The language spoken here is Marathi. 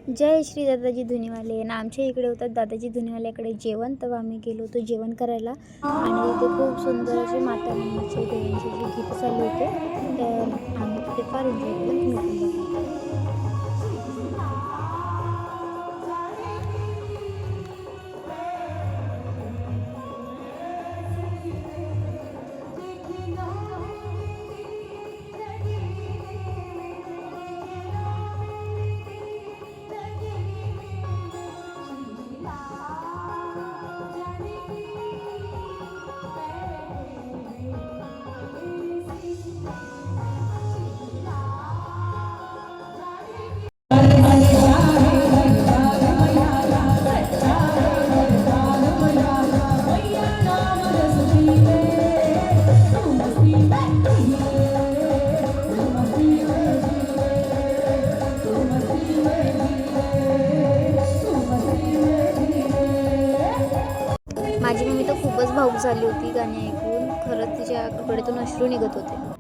जय श्री दादाजी धुनीवाले आणि आमच्या इकडे होतात दादाजी धुनीवाल्याकडे जेवण. तेव्हा आम्ही गेलो होतो जेवण करायला आणि तिथे खूप सुंदर असे माता रानीचे देवांचे जे गीतं चालू होते, तर आम्ही तिथे फार एन्जॉय केलं. तुम्ही पण बघा. माझी मम्मी तर खूपच भावूक झाली होती गाणी ऐकून. खरंच तिच्या डोळ्यातून अश्रू निघत होते.